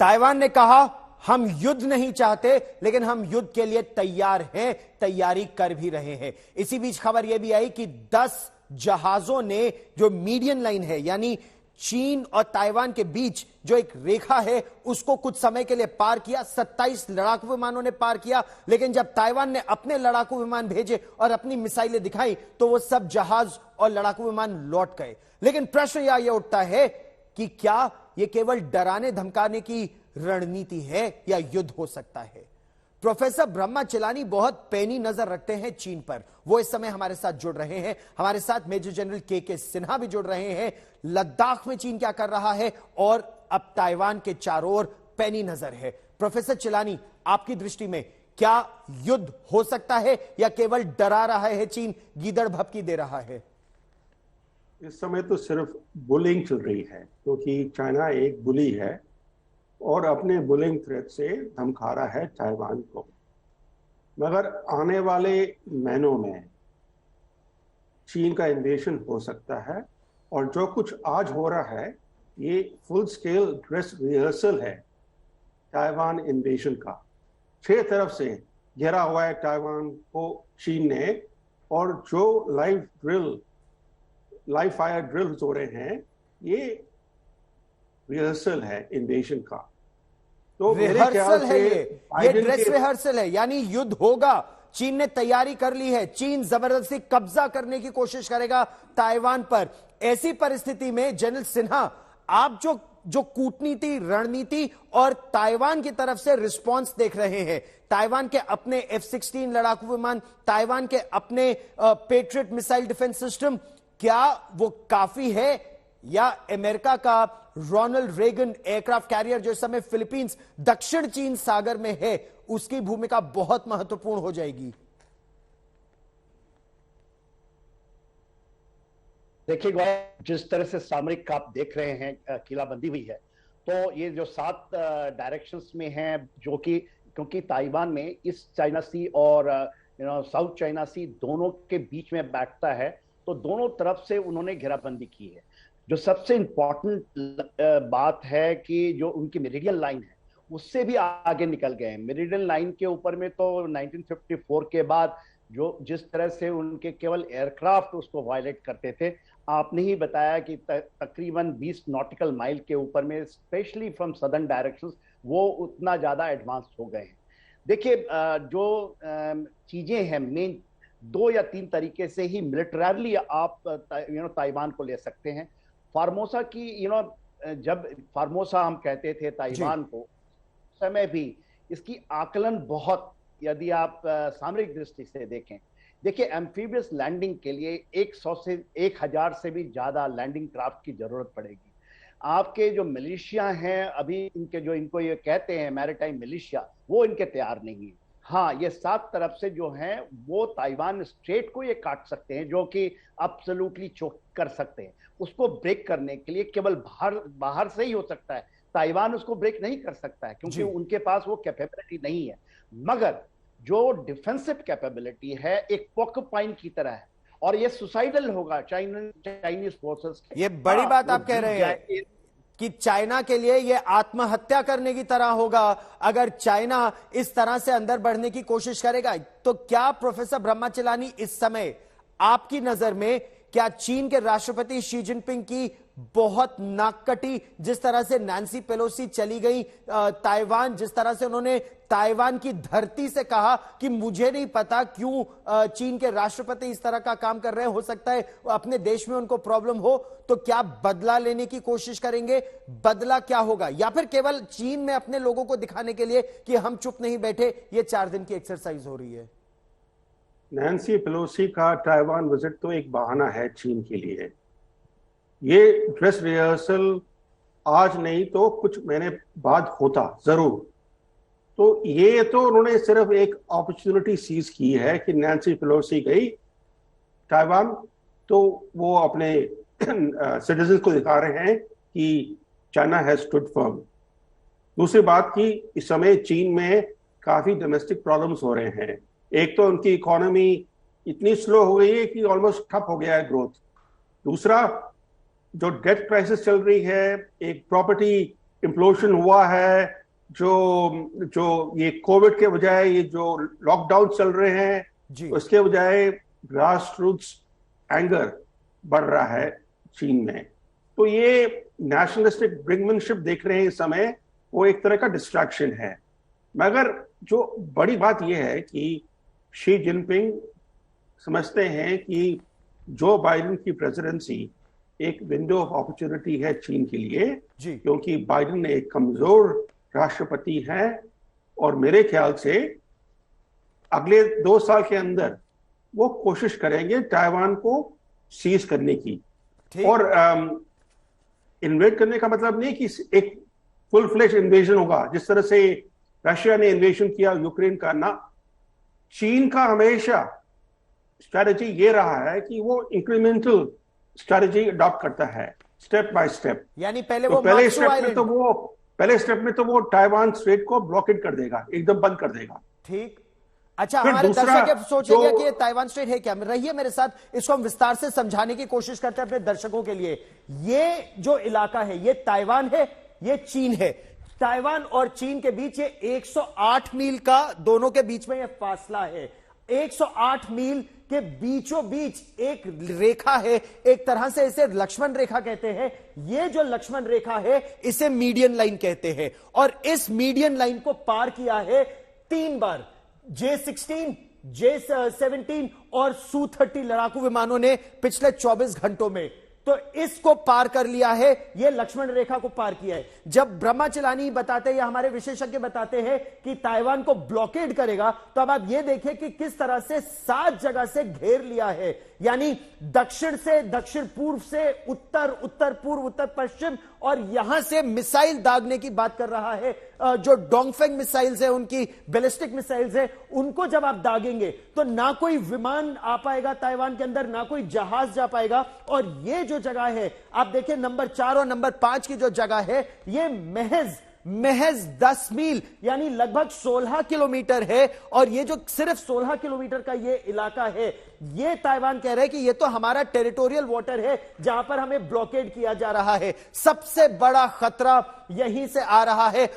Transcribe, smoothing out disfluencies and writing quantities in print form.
Taiwan ने कहा हम युद्ध नहीं चाहते, लेकिन हम युद्ध के लिए तैयार हैं, तैयारी कर भी रहे हैं। इसी बीच खबर यह भी आई कि 10 जहाजों ने जो मीडियन लाइन है, यानी चीन और ताइवान के बीच जो एक रेखा है, उसको कुछ समय के लिए पार किया। 27 लड़ाकू विमानों ने पार किया, लेकिन जब ताइवान ने अपने लड़ाकू विमान भेजे और अपनी मिसाइलें दिखाई तो वो सब जहाज और लड़ाकू विमान लौट गए। लेकिन प्रश्न यह उठता है कि क्या यह केवल डराने धमकाने की रणनीति है या युद्ध हो सकता है? प्रोफेसर ब्रह्मा चिलानी बहुत पैनी नजर रखते हैं चीन पर। वो इस समय हमारे साथ जुड़ रहे हैं। हमारे साथ मेजर जनरल के सिन्हा भी जुड़ रहे हैं। लद्दाख में चीन क्या कर रहा है और अब ताइवान के चारों ओर पैनी नजर है। प्रोफेसर चिलानी, आपकी दृष्टि में क्या युद्ध हो सकता है या केवल डरा रहा है चीन, गीदड़ भभकी दे रहा है? इस समय तो सिर्फ बुलिंग चल रही है, क्योंकि चाइना एक बुली है और अपने बुलिंग थ्रेट से धमका रहा है ताइवान को। मगर आने वाले महीनों में चीन का इन्वेशन हो सकता है, और जो कुछ आज हो रहा है ये फुल स्केल ड्रेस रिहर्सल है ताइवान इन्वेशन का। 6 तरफ से घेरा हुआ है ताइवान को चीन ने, और जो लाइव फायर ड्रिल्स हो रहे हैं ये रिहर्सल है इन्वेशन का। तो रिहर्सल है, ये ड्रेस रिहर्सल है, यानी युद्ध होगा। चीन ने तैयारी कर ली है। चीन जबरदस्ती कब्जा करने की कोशिश करेगा ताइवान पर। ऐसी परिस्थिति में जनरल सिन्हा, आप जो कूटनीति, रणनीति और ताइवान की तरफ से रिस्पांस देख रहे हैं, ताइवान के अपने F-16 लड़ाकू विमान, ताइवान के अपने पेट्रियट मिसाइल डिफेंस सिस्टम, क्या वो काफी है या अमेरिका का रोनाल्ड रेगन एयरक्राफ्ट कैरियर जो इस समय फिलीपींस दक्षिण चीन सागर में है, उसकी भूमिका बहुत महत्वपूर्ण हो जाएगी? देखिए गौरव, जिस तरह से सामरिक आप देख रहे हैं किलाबंदी हुई है, तो ये जो 7 डायरेक्शंस में है, जो कि क्योंकि ताइवान में ईस्ट चाइना सी और साउथ चाइना सी दोनों के बीच में बैठता है, तो दोनों तरफ से उन्होंने घेराबंदी की है। जो सबसे इंपॉर्टेंट बात है कि जो उनकी मेरिडियन लाइन है उससे भी आगे निकल गए हैं। मेरिडियन लाइन के ऊपर में तो 1954 के बाद जो जिस तरह से उनके केवल एयरक्राफ्ट उसको वायलेट करते थे, आपने ही बताया कि तकरीबन 20 नॉटिकल माइल के ऊपर में, स्पेशली फ्रॉम सदर्न डायरेक्शंस, वो उतना ज्यादा एडवांस हो गए हैं। देखिए जो चीजें हैं, मेन 2 या 3 तरीके से ही मिलिटरली आप ताइवान को ले सकते हैं। फार्मोसा की जब फार्मोसा हम कहते थे ताइवान को, समय भी इसकी आकलन बहुत, यदि आप सामरिक दृष्टि से देखें, देखिए एम्फीबियस लैंडिंग के लिए 100 से 1000 से भी ज्यादा लैंडिंग क्राफ्ट की जरूरत पड़ेगी। आपके जो मिलिशिया हैं अभी, इनको ये कहते हैं मैरिटाइम मिलिशिया, वो इनके तैयार नहीं है। हाँ, ये 7 तरफ से जो हैं वो ताइवान स्टेट को ये काट सकते हैं, जो कि एब्सोल्युटली चोक कर सकते हैं। उसको ब्रेक करने के लिए केवल बाहर से ही हो सकता है। ताइवान उसको ब्रेक नहीं कर सकता है, क्योंकि उनके पास वो कैपेबिलिटी नहीं है। मगर जो डिफेंसिव कैपेबिलिटी है एक पोर्कपाइन की तरह है, और ये सुसाइडल होगा चाइनीज फोर्सेस। ये बड़ी बात आप कह रहे हैं कि चाइना के लिए यह आत्महत्या करने की तरह होगा अगर चाइना इस तरह से अंदर बढ़ने की कोशिश करेगा। तो क्या प्रोफेसर ब्रह्मा चिलानी, इस समय आपकी नजर में क्या चीन के राष्ट्रपति शी जिनपिंग की बहुत नाककटी, जिस तरह से नैन्सी पेलोसी चली गई ताइवान, जिस तरह से उन्होंने ताइवान की धरती से कहा कि मुझे नहीं पता क्यों चीन के राष्ट्रपति इस तरह का काम कर रहे हैं, हो सकता है अपने देश में उनको प्रॉब्लम हो, तो क्या बदला लेने की कोशिश करेंगे? बदला क्या होगा? या फिर केवल चीन में अपने लोगों को दिखाने के लिए कि हम चुप नहीं बैठे, ये 4 दिन की एक्सरसाइज हो रही है? नैन्सी पेलोसी का ताइवान विजिट तो एक बहाना है चीन के लिए। ये ड्रेस रिहर्सल आज नहीं तो कुछ महीने बाद होता जरूर। तो ये तो उन्होंने सिर्फ एक अपॉर्चुनिटी सीज की है कि नैन्सी पेलोसी गई ताइवान, तो वो अपने सिटीजन को दिखा रहे हैं कि चाइना हैज स्टूड फर्म। दूसरी बात कि इस समय चीन में काफी डोमेस्टिक प्रॉब्लम्स हो रहे हैं। एक तो उनकी इकोनॉमी इतनी स्लो हो गई है कि ऑलमोस्ट ठप हो गया है ग्रोथ। दूसरा, जो डेट क्राइसिस चल रही है, एक प्रॉपर्टी इम्प्लोशन हुआ है, जो ये कोविड के बजाय ये जो लॉकडाउन चल रहे हैं, जी। उसके बजाय ग्रास रूट्स एंगर बढ़ रहा है चीन में। तो ये नेशनलिस्टिक ब्रिंगमैनशिप देख रहे हैं इस समय, वो एक तरह का डिस्ट्रैक्शन है। मगर जो बड़ी बात यह है कि शी जिनपिंग समझते हैं कि जो बाइडेन की प्रेसिडेंसी एक विंडो ऑफ अपॉर्चुनिटी है चीन के लिए, जी। क्योंकि बाइडेन एक कमजोर राष्ट्रपति है और मेरे ख्याल से अगले 2 साल के अंदर वो कोशिश करेंगे ताइवान को सीज करने की। और इन्वेड करने का मतलब नहीं कि एक फुल फ्लेश इन्वेजन होगा जिस तरह से रशिया ने इन्वेजन किया यूक्रेन का, ना। चीन का हमेशा स्ट्रैटेजी ये रहा है कि वो इंक्रीमेंटल स्ट्रैटेजी अडॉप्ट करता है, स्टेप बाय स्टेप। यानी पहले तो वो पहले स्टेप में तो वो ताइवान स्ट्रेट को ब्लॉकेट कर देगा, एकदम बंद कर देगा। ठीक। अच्छा, फिर हमारे दूसरा दर्शक ये सोचेंगे जो- कि ये ताइवान स्ट्रेट है क्या। रहिए मेरे साथ, इसको हम विस्तार से समझाने की कोशिश करते हैं अपने दर्शकों के लिए। ये जो इलाका है, ये ताइवान है, ये चीन है। ताइवान और चीन के बीच ये 108 मील का दोनों के बीच में ये फासला है। 108 मील के बीचों बीच एक रेखा है, एक तरह से इसे लक्ष्मण रेखा कहते हैं। ये जो लक्ष्मण रेखा है इसे मीडियन लाइन कहते हैं, और इस मीडियन लाइन को पार किया है 3 बार J-16, J-17 और Su-30 लड़ाकू विमानों ने पिछले 24 घंटों में। तो इसको पार कर लिया है, यह लक्ष्मण रेखा को पार किया है। जब ब्रह्मचलानी बताते हैं या हमारे विशेषज्ञ बताते हैं कि ताइवान को ब्लॉकेड करेगा, तो अब आप यह देखिए कि किस तरह से 7 जगह से घेर लिया है। यानी दक्षिण से दक्षिण पूर्व से उत्तर, उत्तर पूर्व, उत्तर पश्चिम, और यहां से मिसाइल दागने की बात कर रहा है। जो डोंगफेंग मिसाइल्स है, उनकी बैलिस्टिक मिसाइल्स है, उनको जब आप दागेंगे तो ना कोई विमान आ पाएगा ताइवान के अंदर, ना कोई जहाज जा पाएगा। और ये जो जगह है आप देखिए, नंबर 4 और नंबर 5 की जो जगह है, ये महज 10 मील यानी लगभग 16 किलोमीटर है। और ये जो सिर्फ 16 किलोमीटर का ये इलाका है, ये ताइवान कह रहे हैं कि ये तो हमारा टेरिटोरियल वाटर है जहां पर हमें ब्लॉकेड किया जा रहा है। सबसे बड़ा खतरा यहीं से आ रहा है।